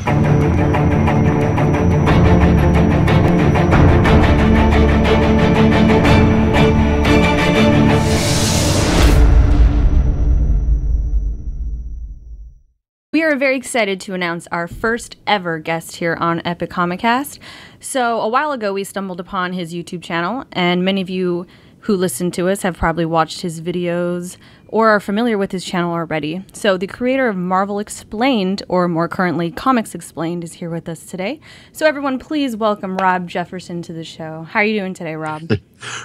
We are very excited to announce our first ever guest here on Epic Comic Cast. So a while ago we stumbled upon his YouTube channel, and many of you who listen to us have probably watched his videos or are familiar with his channel already. So the creator of Marvel Explained, or more currently Comics Explained, is here with us today. So everyone, please welcome Rob Jefferson to the show. How are you doing today, Rob?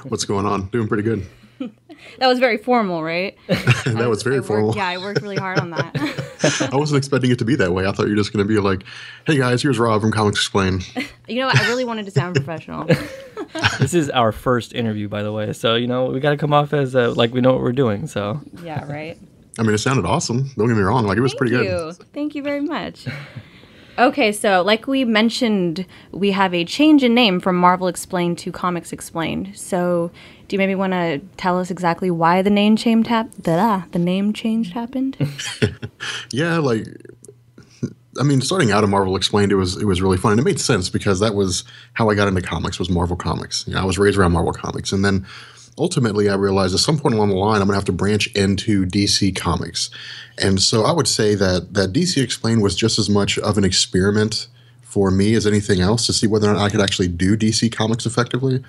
What's going on? Doing pretty good. That was very formal, right? That was very formal. Yeah, I worked really hard on that. I wasn't expecting it to be that way. I thought you were just going to be like, hey guys, here's Rob from Comics Explained. You know what? I really wanted to sound professional. This is our first interview, by the way. So, you know, we got to come off as like we know what we're doing. So, yeah, right. I mean, it sounded awesome. Don't get me wrong. Like, it was pretty good. Thank you very much. Okay, so like we mentioned, we have a change in name from Marvel Explained to Comics Explained. So do you maybe want to tell us exactly why the name change happened? Yeah, like, I mean, starting out of Marvel Explained, it was really fun. And it made sense because that was how I got into comics, was Marvel Comics. You know, I was raised around Marvel Comics. And then ultimately I realized at some point along the line, I'm going to have to branch into DC Comics. And so I would say that DC Explained was just as much of an experiment for me as anything else to see whether or not I could actually do DC Comics effectively.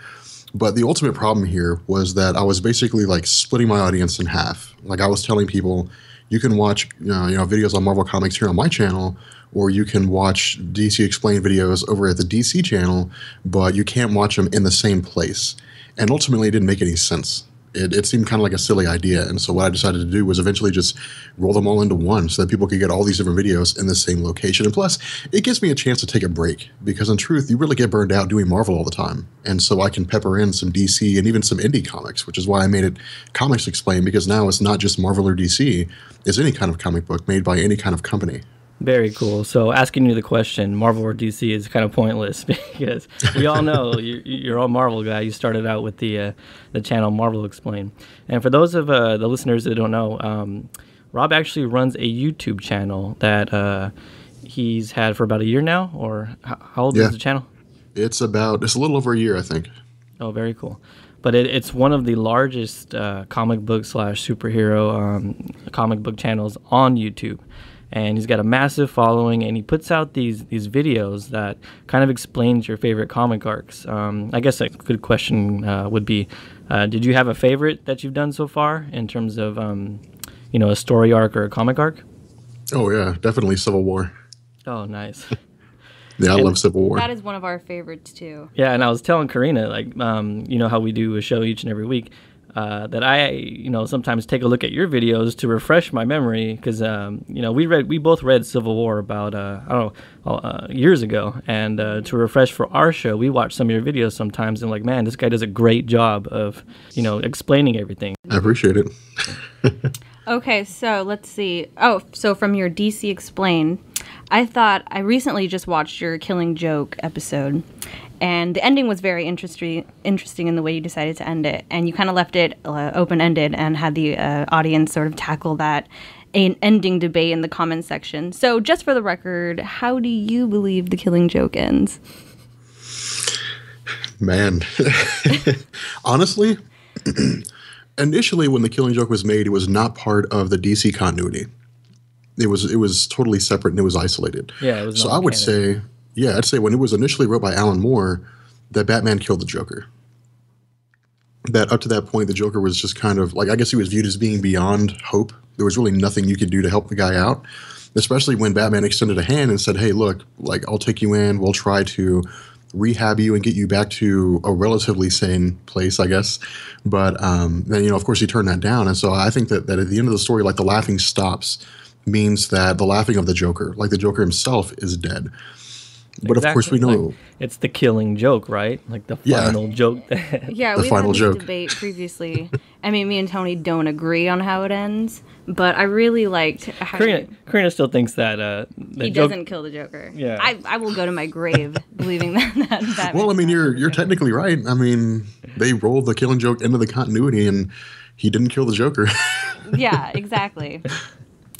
But the ultimate problem here was that I was basically like splitting my audience in half. Like I was telling people, you can watch videos on Marvel Comics here on my channel, or you can watch DC Explained videos over at the DC channel, but you can't watch them in the same place. And ultimately, it didn't make any sense. It seemed kind of like a silly idea. And so what I decided to do was eventually just roll them all into one so that people could get all these different videos in the same location. And plus, it gives me a chance to take a break because in truth, you really get burned out doing Marvel all the time. And so I can pepper in some DC and even some indie comics, which is why I made it Comics Explained, because now it's not just Marvel or DC. It's any kind of comic book made by any kind of company. very cool. So asking you the question, Marvel or DC, is kind of pointless because we all know you're all Marvel guy. You started out with the channel Marvel Explained. And for those of the listeners that don't know, Rob actually runs a YouTube channel that he's had for about a year now, or how old is the channel? It's a little over a year, I think. Oh, very cool. But it's one of the largest comic book / superhero comic book channels on YouTube. And he's got a massive following, and he puts out these videos that kind of explains your favorite comic arcs. I guess a good question would be, did you have a favorite that you've done so far in terms of, a story arc or a comic arc? Oh, yeah, definitely Civil War. Oh, nice. Yeah, I love Civil War. That is one of our favorites, too. Yeah, and I was telling Karina, how we do a show each and every week, that I, sometimes take a look at your videos to refresh my memory because, we both read Civil War about, years ago. And to refresh for our show, we watch some of your videos sometimes and like, man, this guy does a great job of, explaining everything. I appreciate it. Okay, so let's see. Oh, so from your DC Explained, I recently just watched your Killing Joke episode, and the ending was very interesting in the way you decided to end it, and you kind of left it open-ended and had the audience sort of tackle that ending debate in the comments section. So just for the record, how do you believe the Killing Joke ends? Man, honestly, initially when the Killing Joke was made, it was not part of the DC continuity. It was totally separate and it was isolated. Yeah, it was. So I would say, I'd say when it was initially wrote by Alan Moore, that Batman killed the Joker. That up to that point, the Joker was just kind of like, I guess he was viewed as being beyond hope. There was really nothing you could do to help the guy out, especially when Batman extended a hand and said, hey, look, like I'll take you in. We'll try to rehab you and get you back to a relatively sane place, I guess. But then, of course, he turned that down. And so I think that at the end of the story, like the laughing stops means that the laughing of the Joker, like the Joker himself, is dead. But exactly. Of course we know. Like, it's the killing joke, right? Like the final joke. Yeah, we've had this debate previously. I mean, me and Tony don't agree on how it ends, but I really liked how Karina still thinks that he doesn't kill the Joker. Yeah, I will go to my grave believing that. Well, I mean, you're technically right. I mean, they rolled the Killing Joke into the continuity, and he didn't kill the Joker. Yeah, exactly.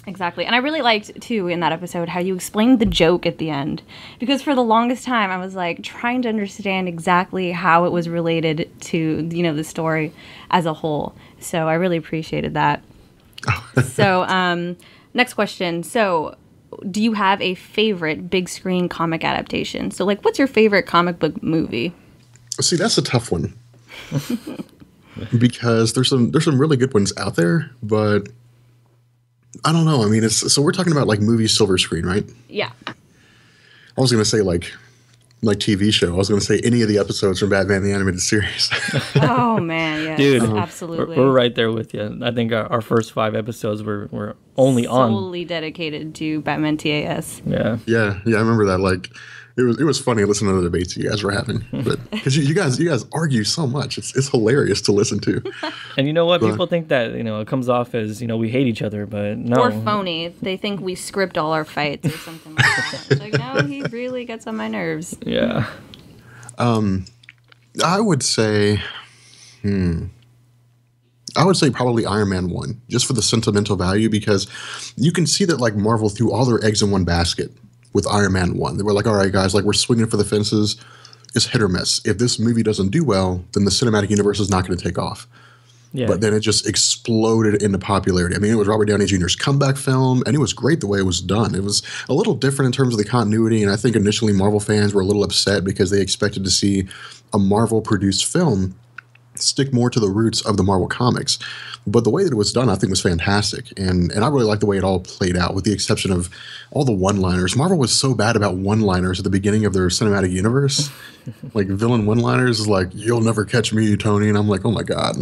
Exactly. And I really liked, too, in that episode, how you explained the joke at the end. Because for the longest time, I was, like, trying to understand exactly how it was related to, you know, the story as a whole. So I really appreciated that. So, next question. So, do you have a favorite big screen comic adaptation? So, like, what's your favorite comic book movie? See, that's a tough one. Because there's some really good ones out there, but I don't know. I mean, so we're talking about like movie silver screen, right? Yeah. I was going to say like TV show. I was going to say any of the episodes from Batman the Animated Series. Oh man, yes, Dude, absolutely. We're right there with you. I think our first 5 episodes were only solely dedicated to Batman TAS. Yeah. Yeah, I remember that. Like, it was funny listening to the debates you guys were having, but because you guys argue so much, it's hilarious to listen to. And you know what? People think that it comes off as we hate each other, but no. Or phony. They think we script all our fights or something like that. It's like, no, he really gets on my nerves. Yeah. I would say, probably Iron Man 1, just for the sentimental value, because you can see that like Marvel threw all their eggs in one basket with Iron Man 1. They were like, all right, guys, like we're swinging for the fences. It's hit or miss. If this movie doesn't do well, then the cinematic universe is not going to take off. Yeah. But then it just exploded into popularity. I mean, it was Robert Downey Jr.'s comeback film, and it was great the way it was done. It was a little different in terms of the continuity, and I think initially Marvel fans were a little upset because they expected to see a Marvel-produced film stick more to the roots of the Marvel comics. But the way that it was done, I think, was fantastic. And I really like the way it all played out, with the exception of all the one-liners. Marvel was so bad about one-liners at the beginning of their cinematic universe. Like, villain one-liners is like, you'll never catch me, Tony. And I'm like, oh, my God.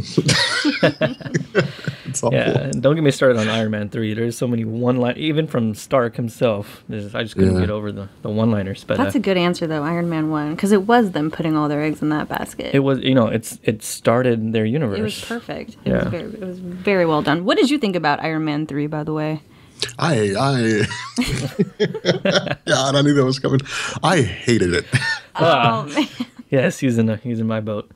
It's awful. Yeah, and don't get me started on Iron Man 3. There's so many one-liners, even from Stark himself. I just couldn't get over the one-liners. But that's a good answer, though, Iron Man 1, because it was them putting all their eggs in that basket. It was, it started their universe. It was perfect. It was very well done. What did you think about Iron Man 3, by the way? Yeah, I knew that was coming. I hated it. Oh, man. Yes, he's in my boat.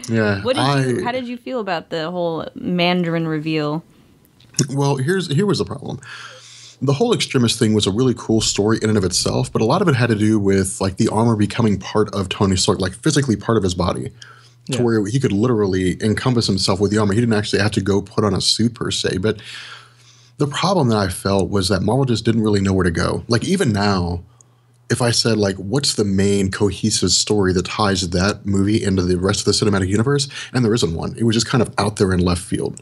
Yeah. How did you feel about the whole Mandarin reveal? Well, here was the problem. The whole Extremis thing was a really cool story in and of itself, but a lot of it had to do with like the armor becoming part of Tony Stark, like physically part of his body, to where he could literally encompass himself with the armor. He didn't actually have to go put on a suit per se. But the problem that I felt was that Marvel just didn't really know where to go. Like even now, if I said like, what's the main cohesive story that ties that movie into the rest of the cinematic universe? And there isn't one. It was just kind of out there in left field.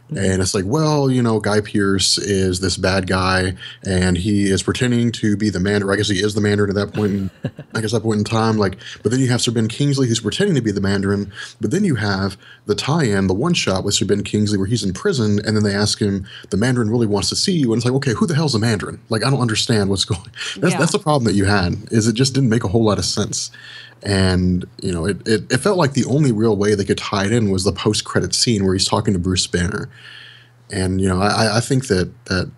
And it's like, well, Guy Pearce is this bad guy, and he is pretending to be the Mandarin. I guess he is the Mandarin at that point. That point in time, like, but then you have Sir Ben Kingsley, who's pretending to be the Mandarin. But then you have the tie-in, the one shot with Sir Ben Kingsley, where he's in prison, and then they ask him, the Mandarin really wants to see you, and it's like, okay, who the hell's the Mandarin? Like, I don't understand what's going. That's the problem that you had, is it just didn't make a whole lot of sense. And, it felt like the only real way they could tie it in was the post-credit scene where he's talking to Bruce Banner. And, I think that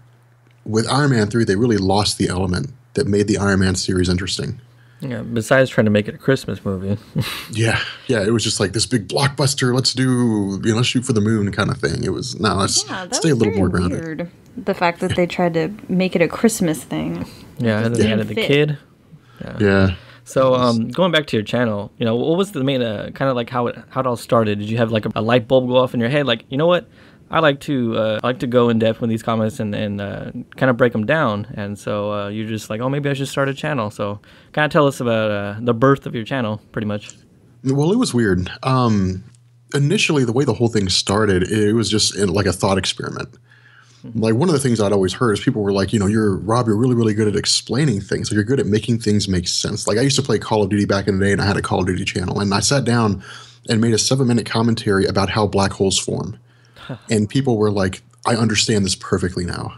with Iron Man 3, they really lost the element that made the Iron Man series interesting. Yeah, besides trying to make it a Christmas movie. Yeah, it was just like this big blockbuster, let's shoot for the moon kind of thing. It was, let's stay a little more grounded. Weird, the fact that they tried to make it a Christmas thing. Yeah, and then they added the kid. Yeah. So going back to your channel, what was the main kind of like how it all started? Did you have like a light bulb go off in your head? Like, you know what? I like to go in depth with these comments and kind of break them down. And so you're just like, oh, maybe I should start a channel. So kind of tell us about the birth of your channel, pretty much. Well, it was weird. Initially, the way the whole thing started, it was just like a thought experiment. Like one of the things I'd always heard is people were like, you're really, really good at explaining things. Like you're good at making things make sense. Like I used to play Call of Duty back in the day, and I had a Call of Duty channel, and I sat down and made a 7-minute commentary about how black holes form. And people were like, I understand this perfectly now.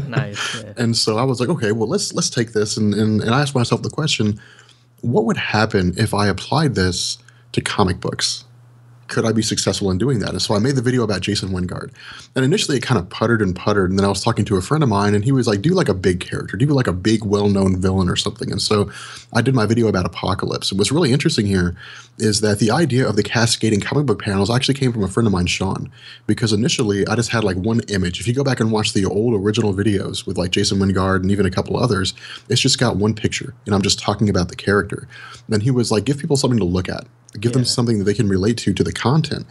Nice. Yeah. And so I was like, okay, well, let's take this. And I asked myself the question, what would happen if I applied this to comic books? could I be successful in doing that? And so I made the video about Jason Wingard. And initially it kind of puttered and puttered. And then I was talking to a friend of mine and he was like, do like a big character, do like a big well-known villain or something. And so I did my video about Apocalypse. And what's really interesting here is that the idea of the cascading comic book panels actually came from a friend of mine, Sean, because initially I just had like one image. If you go back and watch the old original videos with like Jason Wingard and even a couple others, it's just got one picture and I'm just talking about the character. And he was like, give people something to look at. Give them something that they can relate to the content.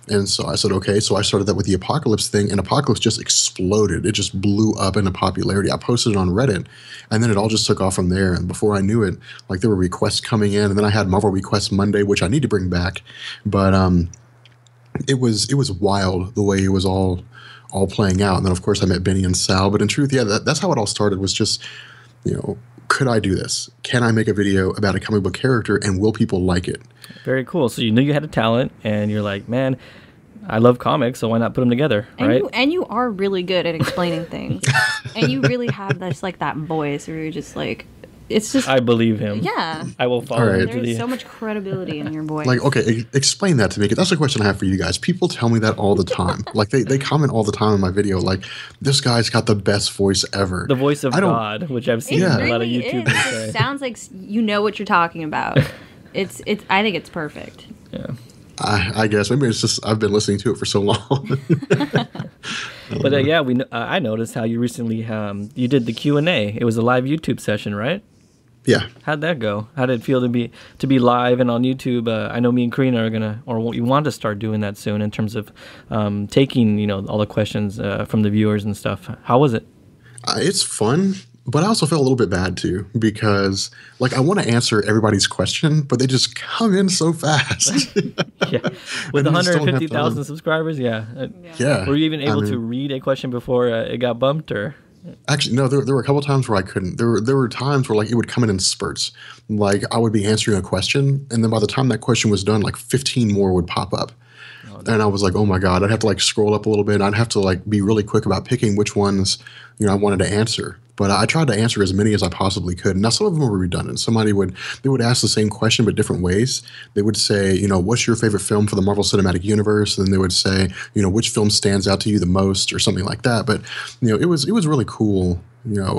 And so I said, okay. So I started that with the Apocalypse thing, and Apocalypse just exploded. It just blew up into popularity. I posted it on Reddit, and then it all just took off from there. And before I knew it, like there were requests coming in, and then I had Marvel Request Monday, which I need to bring back. But it was wild the way it was all playing out. And then of course I met Benny and Sal. But in truth, yeah, that's how it all started. Was just, could I do this? Can I make a video about a comic book character, and will people like it? Very cool. So you knew you had a talent, and you're like, man, I love comics, so why not put them together, right? And you are really good at explaining things. And you really have this, like, that voice where you're just like, it's just... I believe him. Yeah. I will follow him. There's so much credibility in your voice. Like, okay, explain that to me. That's a question I have for you guys. People tell me that all the time. Like, they comment all the time in my video, like, this guy's got the best voice ever. The voice of God, which I've seen a lot of YouTubers say. It sounds like you know what you're talking about. It's. I think it's perfect. Yeah. I guess maybe it's just I've been listening to it for so long. But I noticed how you recently you did the Q&A. It was a live YouTube session, right? Yeah. How'd that go? How did it feel to be live and on YouTube? I know me and Karina are gonna, or we want to start doing that soon in terms of taking all the questions from the viewers and stuff. How was it? It's fun. But I also felt a little bit bad too, because like I want to answer everybody's question, but they just come in so fast. Yeah, with 150,000 subscribers, yeah. Yeah. Were you even able to read a question before it got bumped, or? Actually, no. There were a couple of times where I couldn't. There were times where like it would come in spurts. Like I would be answering a question, and then by the time that question was done, like 15 more would pop up. And I was like, oh my God, I'd have to like scroll up a little bit. I'd have to like be really quick about picking which ones, I wanted to answer. But I tried to answer as many as I possibly could. Now, some of them were redundant. They would ask the same question, but different ways. They would say, what's your favorite film for the Marvel Cinematic Universe? And then they would say, which film stands out to you the most or something like that. But, it was really cool,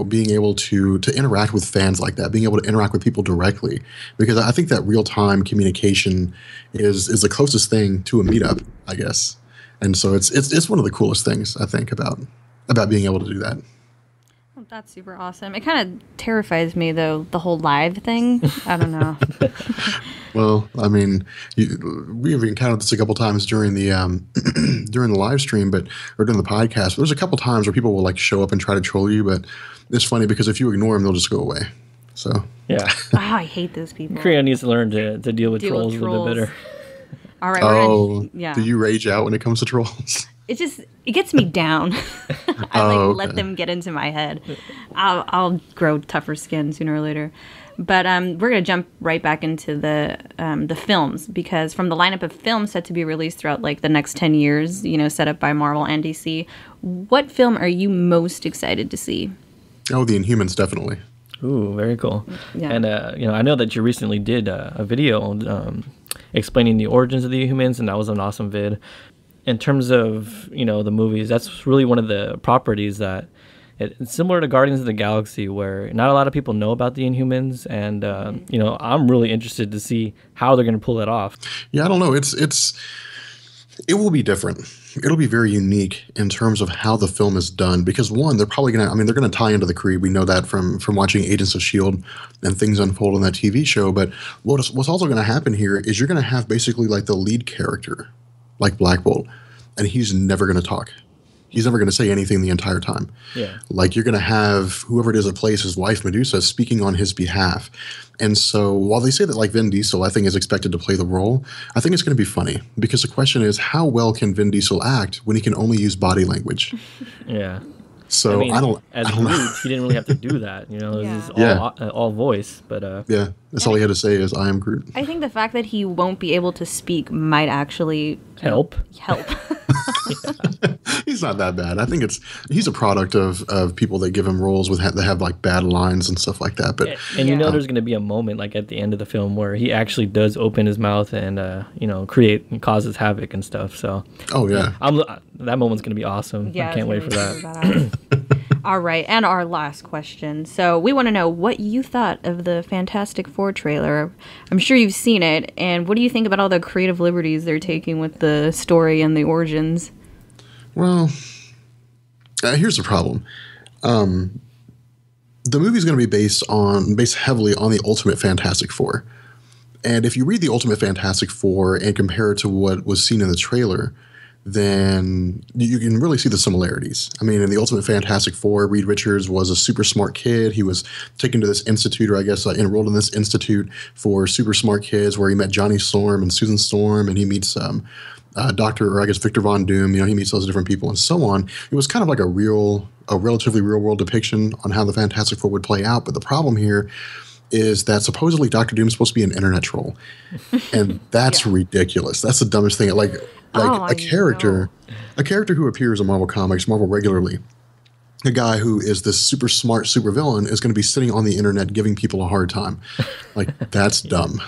being able to interact with fans like that, being able to interact with people directly. Because I think that real-time communication is the closest thing to a meetup, I guess. And so it's one of the coolest things, I think, about being able to do that. That's super awesome. It kind of terrifies me, though, the whole live thing. I don't know. Well, I mean, we've encountered this a couple times during the during the live stream, or during the podcast. But there's a couple times where people will like show up and try to troll you, but it's funny because if you ignore them, they'll just go away. So yeah. I hate those people. Korea needs to learn to deal with trolls a little bit better. All right. Do you rage out when it comes to trolls? It gets me down. Let them get into my head. I'll grow tougher skin sooner or later. But we're gonna jump right back into the films, because from the lineup of films set to be released throughout like the next 10 years, set up by Marvel and DC, what film are you most excited to see? Oh, the Inhumans, definitely. Ooh, very cool. Yeah. And I know that you recently did a video explaining the origins of the Inhumans, and that was an awesome vid. In terms of, the movies, that's really one of the properties that it's similar to Guardians of the Galaxy, where not a lot of people know about the Inhumans, and I'm really interested to see how they're going to pull it off. Yeah, I don't know. It will be different. It'll be very unique in terms of how the film is done, because one, they're probably going to, they're going to tie into the Kree. We know that from watching Agents of S.H.I.E.L.D. and things unfold on that TV show. But what's also going to happen here is you're going to have basically like the lead character, like Black Bolt, and he's never going to talk. He's never going to say anything the entire time. Yeah. Like you're going to have whoever it is that plays his wife, Medusa, speaking on his behalf. And so while they say that like Vin Diesel, I think, is expected to play the role, I think it's going to be funny, because the question is, how well can Vin Diesel act when he can only use body language? Yeah. So I don't know. He didn't really have to do that. It was all voice. But yeah, that's all he had to say is, I am Groot. I think the fact that he won't be able to speak might actually help. He's he's not that bad. I think he's a product of people that give him roles that have like bad lines and stuff like that. But and you know, there's going to be a moment like at the end of the film where he actually does open his mouth and causes havoc and stuff. So that moment's going to be awesome. Yeah, I can't wait for that. All right, and our last question. So we want to know what you thought of the Fantastic Four trailer. I'm sure you've seen it, and what do you think about all the creative liberties they're taking with the story and the origins? Well, here's the problem. The movie is going to be based heavily on the Ultimate Fantastic Four. And if you read the Ultimate Fantastic Four and compare it to what was seen in the trailer, then you can really see the similarities. I mean, in the Ultimate Fantastic Four, Reed Richards was a super smart kid. He was taken to this institute, or I guess enrolled in this institute for super smart kids, where he met Johnny Storm and Susan Storm, and he meets Victor Von Doom. He meets those different people and so on. It was kind of like a relatively real world depiction on how the Fantastic Four would play out. But the problem here is that supposedly Dr. Doom is supposed to be an internet troll, and that's ridiculous. That's the dumbest thing. A character who appears in Marvel Comics, Marvel regularly, a guy who is this super smart supervillain is going to be sitting on the internet giving people a hard time. Like, that's dumb.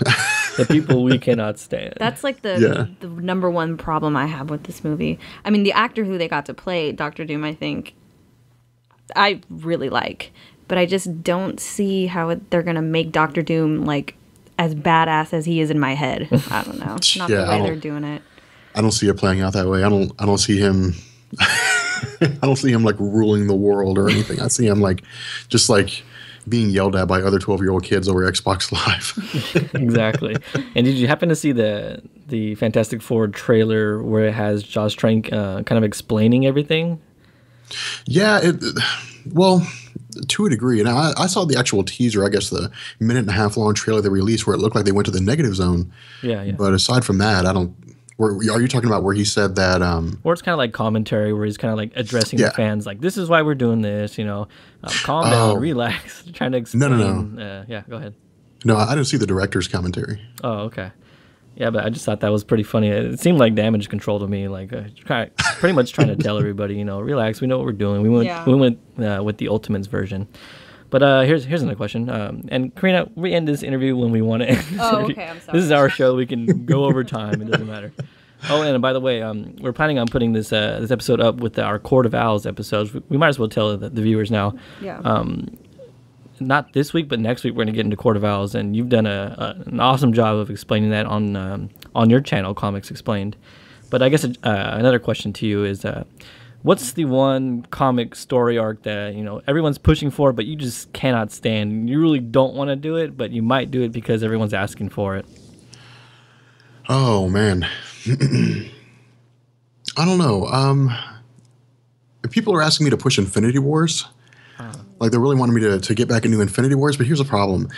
The people we cannot stand. That's like the number one problem I have with this movie. I mean, the actor who they got to play Dr. Doom, I think I really like, but I just don't see how they're going to make Dr. Doom like as badass as he is in my head. I don't know. Not the way they're doing it. I don't see it playing out that way. I don't see him I don't see him like ruling the world or anything. I see him just being yelled at by other 12-year-old kids over Xbox Live. Exactly. And did you happen to see the Fantastic Four trailer where it has Josh Trank kind of explaining everything? Yeah, well, to a degree. And I saw the actual teaser, I guess the minute and a half long trailer they released where it looked like they went to the negative zone. Yeah. But aside from that, I don't. Are you talking about where he said that? Or it's kind of like commentary where he's kind of like addressing the fans, like, this is why we're doing this, calm down, relax, trying to explain. No. Yeah, go ahead. No, I didn't see the director's commentary. Oh, okay. Yeah, but I just thought that was pretty funny. It seemed like Damage Control to me, like pretty much trying to tell everybody, relax, we know what we're doing. We went with the Ultimates version. But here's another question. And Karina, we end this interview when we want to end this interview. Okay, I'm sorry. This is our show. We can go over time. It doesn't matter. Oh, and by the way, we're planning on putting this episode up with our Court of Owls episodes. We might as well tell the viewers now. Yeah. Not this week, but next week we're going to get into Court of Owls, and you've done an awesome job of explaining that on your channel, Comics Explained. But I guess another question to you is, what's the one comic story arc that everyone's pushing for, but you just cannot stand? You really don't want to do it, but you might do it because everyone's asking for it. Oh man, I don't know. If people are asking me to push Infinity Wars, like they're really wanting me to get back into Infinity Wars, but here's the problem.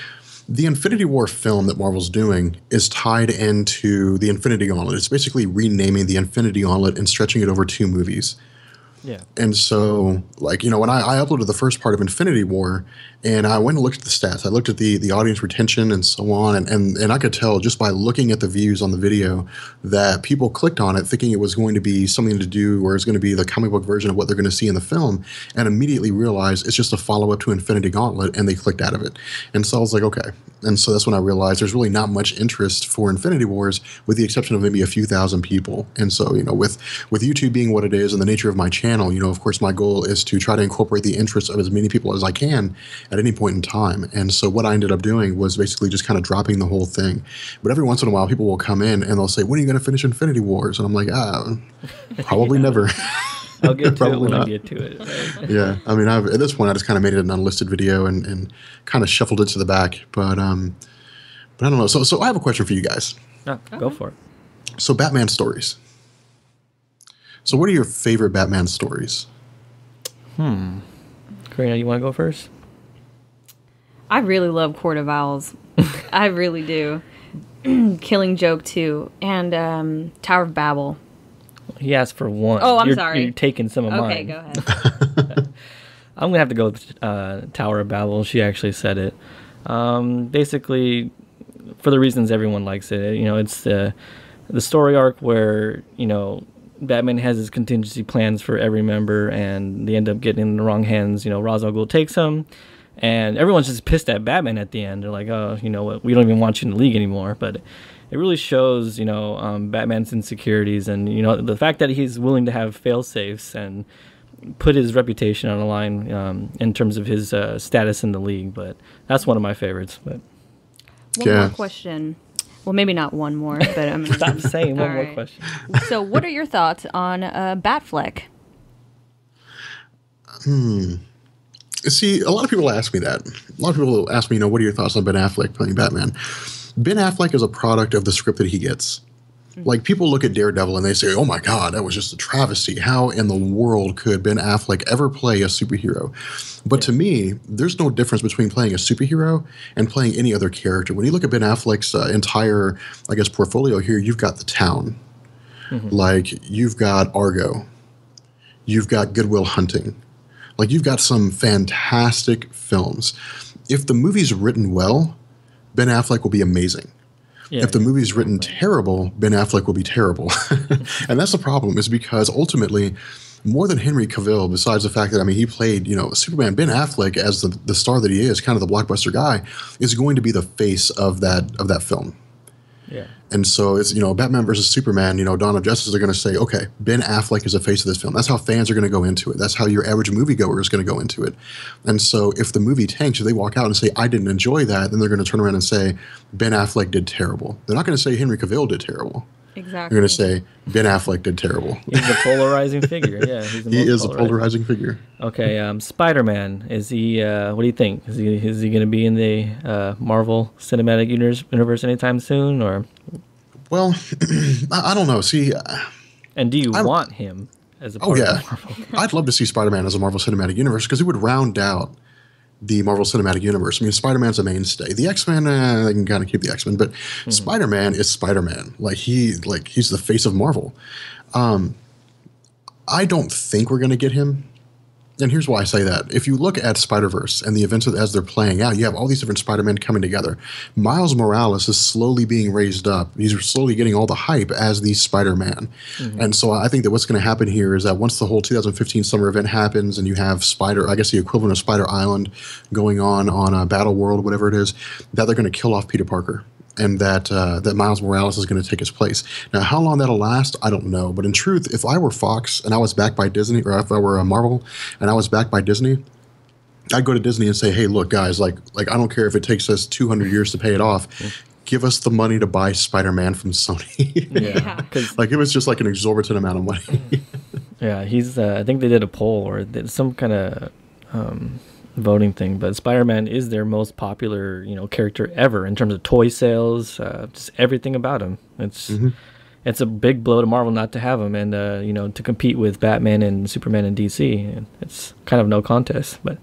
The Infinity War film that Marvel's doing is tied into the Infinity Gauntlet. It's basically renaming the Infinity Gauntlet and stretching it over 2 movies. Yeah. And so, when I uploaded the first part of Infinity War, and I went and looked at the stats, I looked at the audience retention and so on, and I could tell just by looking at the views on the video that people clicked on it thinking it was going to be something to do, or it's going to be the comic book version of what they're going to see in the film, and immediately realized it's just a follow-up to Infinity Gauntlet, and they clicked out of it. And so I was like, okay. And so that's when I realized there's really not much interest for Infinity Wars, with the exception of maybe a few thousand people. And so, with YouTube being what it is and the nature of my channel, of course, my goal is to try to incorporate the interests of as many people as I can at any point in time. And so what I ended up doing was basically just kind of dropping the whole thing. But every once in a while, people will come in and they'll say, when are you going to finish Infinity Wars? And I'm like, probably never. I'll get to it when I get to it. Right? Yeah. I mean, at this point, I just kind of made it an unlisted video and kind of shuffled it to the back. But I don't know. So I have a question for you guys. No, go for it. So Batman stories. So what are your favorite Batman stories? Karina, you want to go first? I really love Court of Owls. I really do. Killing Joke too, and Tower of Babel. He asked for one. Oh, I'm sorry. You're taking some of mine. Okay, go ahead. I'm going to have to go with Tower of Babel. She actually said it. Basically, for the reasons everyone likes it. It's the story arc where, Batman has his contingency plans for every member, and they end up getting in the wrong hands. Ra's al Ghul takes him, and everyone's just pissed at Batman at the end. They're like, oh, you know what, we don't even want you in the league anymore. But it really shows, Batman's insecurities, and, the fact that he's willing to have fail-safes and put his reputation on the line in terms of his status in the league. But that's one of my favorites. But one more question. Well, maybe not one more, but I'm gonna stop saying one more right. question. So, what are your thoughts on Batfleck? See, a lot of people ask me that. A lot of people ask me, what are your thoughts on Ben Affleck playing Batman? Ben Affleck is a product of the script that he gets. Like, people look at Daredevil and they say, oh my God, that was just a travesty. How in the world could Ben Affleck ever play a superhero? But to me, there's no difference between playing a superhero and playing any other character. When you look at Ben Affleck's entire, portfolio here, you've got The Town. Like, you've got Argo. You've got Good Will Hunting. Like, you've got some fantastic films. If the movie's written well, Ben Affleck will be amazing. Yeah, if the movie's written terrible, Ben Affleck will be terrible. And that's the problem, is because ultimately, more than Henry Cavill, besides the fact that, he played, Superman, Ben Affleck, as the star that he is, kind of the blockbuster guy, is going to be the face of that film. Yeah. And so it's, Batman versus Superman, Dawn of Justice, they're going to say, okay, Ben Affleck is the face of this film. That's how fans are going to go into it. That's how your average moviegoer is going to go into it. And so if the movie tanks, if they walk out and say, I didn't enjoy that, then they're going to turn around and say, Ben Affleck did terrible. They're not going to say Henry Cavill did terrible. Exactly. They're going to say Ben Affleck did terrible. He's a polarizing figure. Yeah, he is a polarizing figure. Okay, Spider-Man. Is he? What do you think? Is he going to be in the Marvel Cinematic Universe anytime soon, or? Well, I don't know. See, and do you want him as a part of Marvel? I'd love to see Spider-Man as a Marvel Cinematic Universe, because it would round out the Marvel Cinematic Universe. Spider-Man's a mainstay. The X-Men, they can kind of keep the X-Men, but Spider-Man is Spider-Man. He's the face of Marvel. I don't think we're going to get him. And here's why I say that. If you look at Spider-Verse and the events as they're playing out, you have all these different Spider-Men coming together. Miles Morales is slowly being raised up. He's slowly getting all the hype as the Spider-Man. And so I think that what's going to happen here is that once the whole 2015 summer event happens and you have the equivalent of Spider Island going on Battle World, whatever it is, that they're going to kill off Peter Parker. And that Miles Morales is going to take his place. Now, how long that'll last, I don't know. But in truth, if I were Fox and I was backed by Disney, or if I were Marvel and I was backed by Disney, I'd go to Disney and say, hey, look, guys, like I don't care if it takes us 200 years to pay it off. Give us the money to buy Spider-Man from Sony. It was just an exorbitant amount of money. Yeah, he's. I think they did a poll or some kind of voting thing, but Spider-Man is their most popular, character ever in terms of toy sales, just everything about him. It's a big blow to Marvel not to have him, and to compete with Batman and Superman and DC. It's kind of no contest. But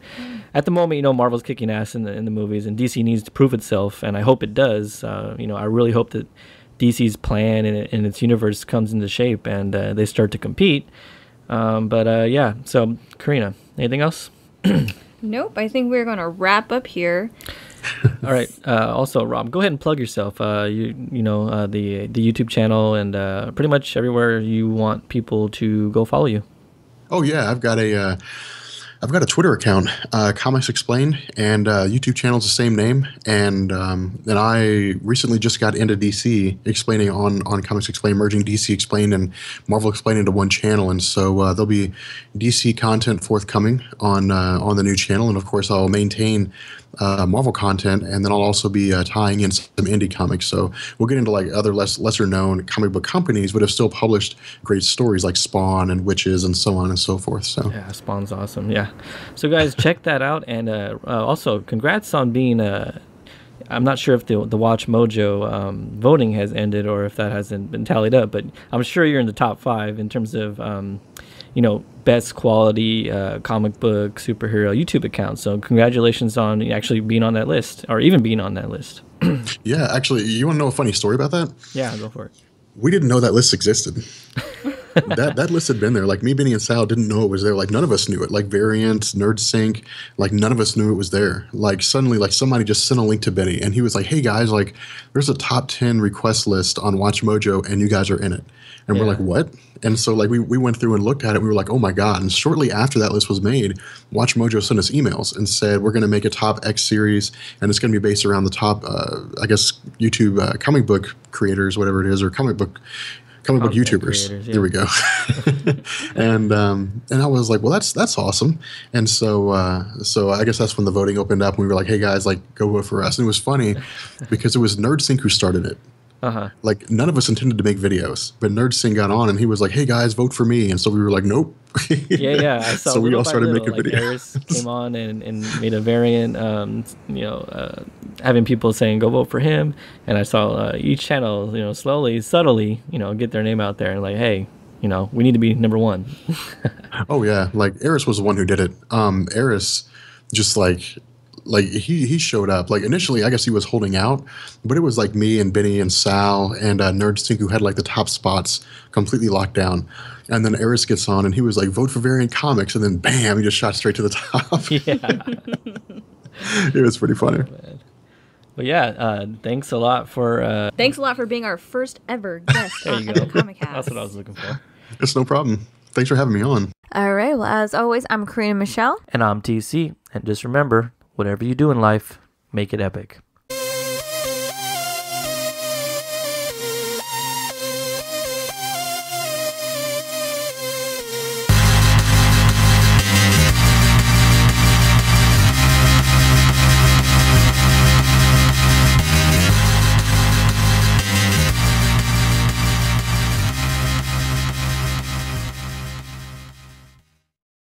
at the moment, Marvel's kicking ass in the movies, and DC needs to prove itself, and I hope it does. I really hope that DC's plan and its universe comes into shape and they start to compete. So Karina, anything else? Nope, I think we're going to wrap up here. All right. Also, Rob, go ahead and plug yourself. The YouTube channel and pretty much everywhere you want people to go follow you. Oh yeah, I've got a Twitter account, Comics Explained, and YouTube channel's the same name. And I recently just got into DC explaining on Comics Explained, merging DC Explained and Marvel Explained into one channel. And so there'll be DC content forthcoming on the new channel. And of course, I'll maintain Marvel content, and then I'll also be tying in some indie comics. So we'll get into other lesser known comic book companies, but have still published great stories like Spawn and Witches and so on and so forth. So yeah, Spawn's awesome. Yeah. So guys, check that out, and also congrats on being I'm not sure if the Watch Mojo voting has ended or if that hasn't been tallied up, but I'm sure you're in the top 5 in terms of best quality comic book superhero YouTube account. So congratulations on actually being on that list, or even being on that list. Yeah, actually, you want to know a funny story about that? Yeah, go for it. We didn't know that list existed. that list had been there. Like me, Benny, and Sal didn't know it was there. Like none of us knew it. Like Variant, NerdSync, like none of us knew it was there. Like suddenly, like somebody just sent a link to Benny, and he was like, "Hey guys, like there's a top 10 request list on WatchMojo, and you guys are in it." And we're like, "What?" And so like we went through and looked at it. We were like, "Oh my god!" And shortly after that list was made, WatchMojo sent us emails and said, "We're going to make a top X series, and it's going to be based around the top, I guess, YouTube comic book creators, whatever it is, or comic book YouTubers." Creators, There we go. and I was like, well, that's awesome. And so I guess that's when the voting opened up, and we were like, hey guys, like go vote for us. And it was funny because it was NerdSync who started it. Like none of us intended to make videos, but NerdSync got on and he was like, hey guys, vote for me. And so we were like, nope. I saw. So we all started making like videos. Eris came on and made a variant, having people saying go vote for him. And I saw each channel, slowly, subtly, get their name out there and like, hey, we need to be number one. Oh yeah, like Eris was the one who did it. Eris just like he showed up. Like initially, I guess he was holding out, but it was like me and Benny and Sal and NerdSync who had like the top spots completely locked down. And then Eris gets on and he was like, vote for Variant Comics, and then bam, he just shot straight to the top. It was pretty funny. But yeah, thanks a lot for being our first ever guest there on you go. Comic House. That's what I was looking for. It's no problem. Thanks for having me on. All right. Well, as always, I'm Karina Michelle. And I'm TC. And just remember, whatever you do in life, make it epic.